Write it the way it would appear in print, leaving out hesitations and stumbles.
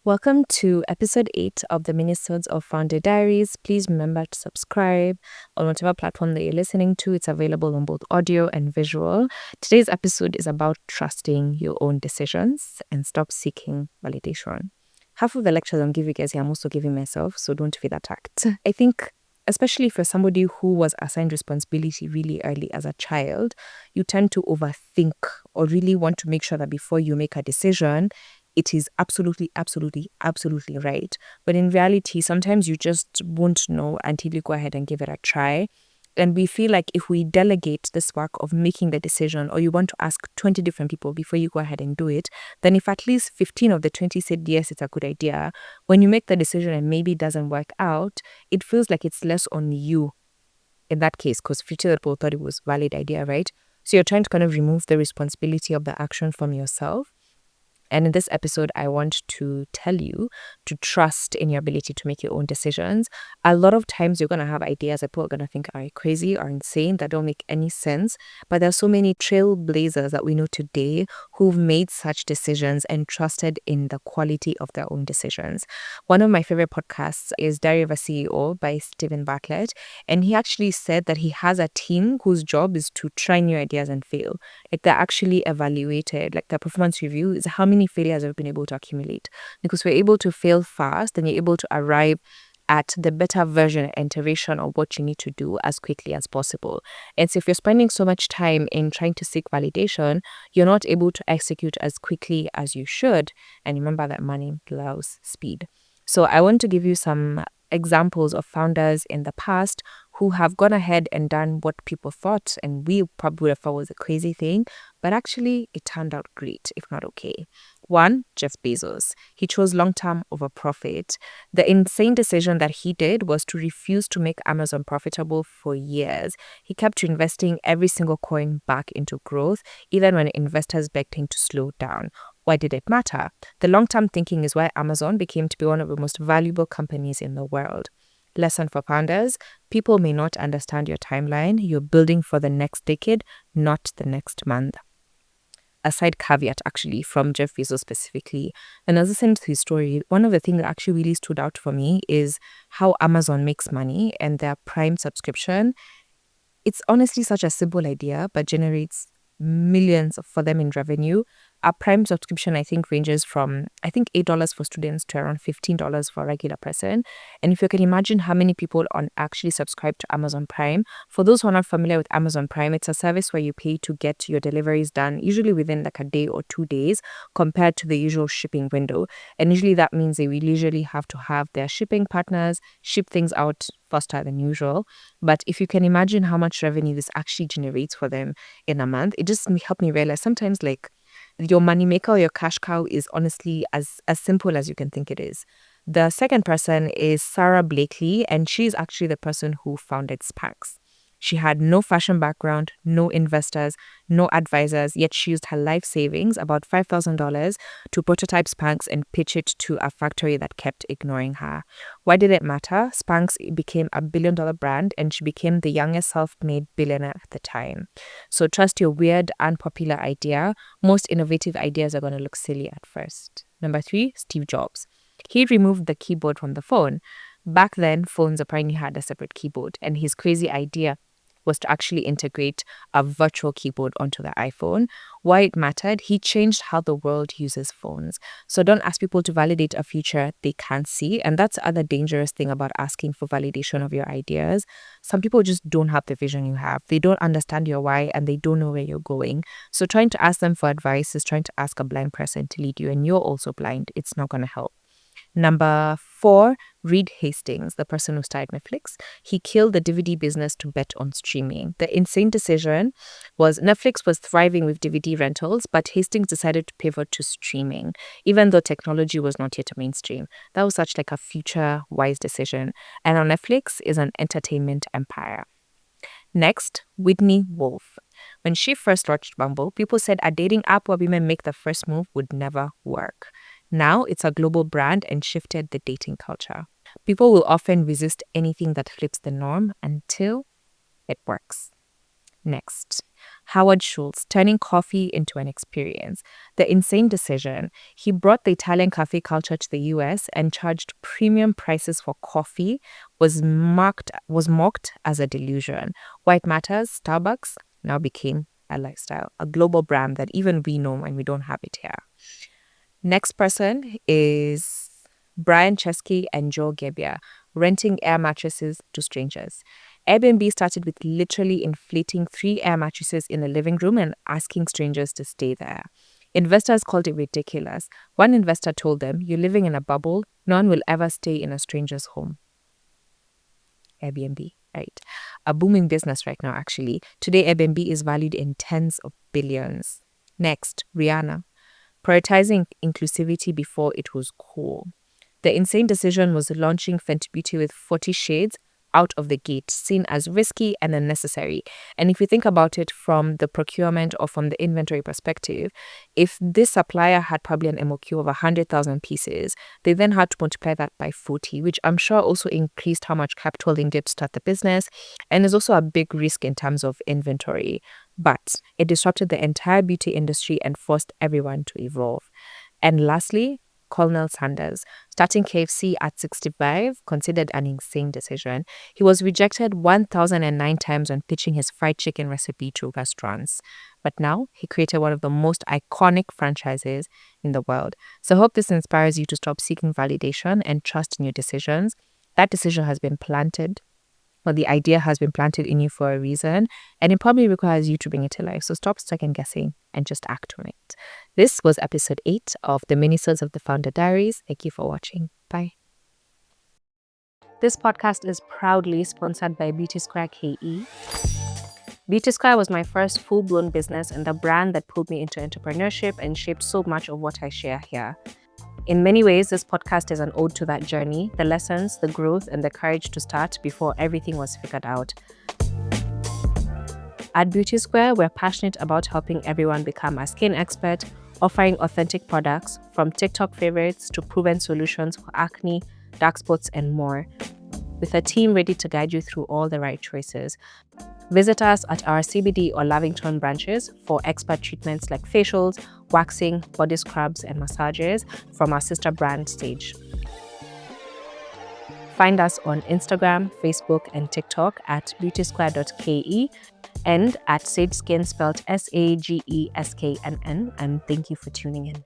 Welcome to episode 8 of the Minisodes of Founder Diaries. Please remember to subscribe on whatever platform that you're listening to. It's available on both audio and visual. Today's episode is about trusting your own decisions and stop seeking validation. Half of the lectures I'm giving you guys here, I'm also giving myself, so don't feel attacked. I think, especially for somebody who was assigned responsibility really early as a child, you tend to overthink or really want to make sure that before you make a decision, it is absolutely right. But in reality, sometimes you just won't know until you go ahead and give it a try. And we feel like if we delegate this work of making the decision, or you want to ask 20 different people before you go ahead and do it, then if at least 15 of the 20 said, yes, it's a good idea, when you make the decision and maybe it doesn't work out, it feels like it's less on you in that case, because 50 people thought it was a valid idea, right? So you're trying to kind of remove the responsibility of the action from yourself. And in this episode, I want to tell you to trust in your ability to make your own decisions. A lot of times you're going to have ideas that people are going to think are crazy or insane, that don't make any sense. But there are so many trailblazers that we know today who've made such decisions and trusted in the quality of their own decisions. One of my favorite podcasts is Diary of a CEO by Stephen Bartlett. And he actually said that he has a team whose job is to try new ideas and fail. Like they're actually evaluated, like their performance review is how many failures have been able to accumulate. Because we're able to fail fast, then you're able to arrive at the better version and iteration of what you need to do as quickly as possible. And so if you're spending so much time in trying to seek validation, you're not able to execute as quickly as you should. And remember that money allows speed. So I want to give you some examples of founders in the past who have gone ahead and done what people thought and we probably would have thought was a crazy thing, but actually it turned out great, if not okay. One, Jeff Bezos. He chose long-term over profit. The insane decision that he did was to refuse to make Amazon profitable for years. He kept investing every single coin back into growth, even when investors begged him to slow down. Why did it matter? The long-term thinking is why Amazon became to be one of the most valuable companies in the world. Lesson for founders: people may not understand your timeline. You're building for the next decade, not the next month. A side caveat actually from Jeff Bezos specifically. And as I listened to his story, one of the things that actually really stood out for me is how Amazon makes money and their Prime subscription. It's honestly such a simple idea, but generates millions for them in revenue. Our Prime subscription, I think, ranges from, $8 for students to around $15 for a regular person. And if you can imagine how many people actually subscribe to Amazon Prime, for those who are not familiar with Amazon Prime, it's a service where you pay to get your deliveries done, usually within like a day or 2 days, compared to the usual shipping window. And usually that means they will usually have to have their shipping partners ship things out faster than usual. But if you can imagine how much revenue this actually generates for them in a month, it just helped me realize sometimes like your moneymaker or your cash cow is honestly as simple as you can think it is. The second person is Sarah Blakely, and she's actually the person who founded Spanx. She had no fashion background, no investors, no advisors, yet she used her life savings, about $5,000, to prototype Spanx and pitch it to a factory that kept ignoring her. Why did it matter? Spanx became a billion-dollar brand and she became the youngest self-made billionaire at the time. So trust your weird, unpopular idea. Most innovative ideas are going to look silly at first. Number 3, Steve Jobs. He removed the keyboard from the phone. Back then, phones apparently had a separate keyboard, and his crazy idea was to actually integrate a virtual keyboard onto the iPhone. Why it mattered? He changed how the world uses phones. So don't ask people to validate a future they can't see. And that's the other dangerous thing about asking for validation of your ideas. Some people just don't have the vision you have. They don't understand your why and they don't know where you're going. So trying to ask them for advice is trying to ask a blind person to lead you, and you're also blind. It's not going to help. Number 4, Reed Hastings, the person who started Netflix. He killed the DVD business to bet on streaming. The insane decision was Netflix was thriving with DVD rentals, but Hastings decided to pivot to streaming, even though technology was not yet mainstream. That was such like a future-wise decision. And now Netflix is an entertainment empire. Next, Whitney Wolfe. When she first launched Bumble, people said a dating app where women make the first move would never work. Now it's a global brand and shifted the dating culture. People will often resist anything that flips the norm until it works. Next, Howard Schultz, turning coffee into an experience. The insane decision. He brought the Italian cafe culture to the US and charged premium prices for coffee, was mocked as a delusion. White Matters, Starbucks, now became a lifestyle, a global brand that even we know and we don't have it here. Next person is Brian Chesky and Joe Gebbia, renting air mattresses to strangers. Airbnb started with literally inflating 3 air mattresses in the living room and asking strangers to stay there. Investors called it ridiculous. One investor told them, "You're living in a bubble. No one will ever stay in a stranger's home." Airbnb, right? A booming business right now, actually. Today, Airbnb is valued in tens of billions. Next, Rihanna, prioritizing inclusivity before it was cool. The insane decision was launching Fenty Beauty with 40 shades out of the gate, seen as risky and unnecessary. And if you think about it from the procurement or from the inventory perspective, if this supplier had probably an MOQ of 100,000 pieces, they then had to multiply that by 40, which I'm sure also increased how much capital they needed to start the business. And there's also a big risk in terms of inventory. But it disrupted the entire beauty industry and forced everyone to evolve. And lastly, Colonel Sanders, starting KFC at 65, considered an insane decision. He was rejected 1,009 times when pitching his fried chicken recipe to restaurants. But now, he created one of the most iconic franchises in the world. So I hope this inspires you to stop seeking validation and trust in your decisions. That decision has been planted. Well, the idea has been planted in you for a reason, and it probably requires you to bring it to life. So stop second guessing and just act on it. This was episode 8 of the Minisodes of the Founder Diaries. Thank you for watching. Bye. This podcast is proudly sponsored by Beauty Square KE. Beauty Square was my first full-blown business and the brand that pulled me into entrepreneurship and shaped so much of what I share here. In many ways, this podcast is an ode to that journey, the lessons, the growth, and the courage to start before everything was figured out. At Beauty Square, we're passionate about helping everyone become a skin expert, offering authentic products from TikTok favorites to proven solutions for acne, dark spots, and more, with a team ready to guide you through all the right choices. Visit us at our CBD or Lavington branches for expert treatments like facials, waxing, body scrubs, and massages from our sister brand Sage. Find us on Instagram, Facebook, and TikTok at beautysquare.ke and at Sage Skin, spelled SAGESKNN. And thank you for tuning in.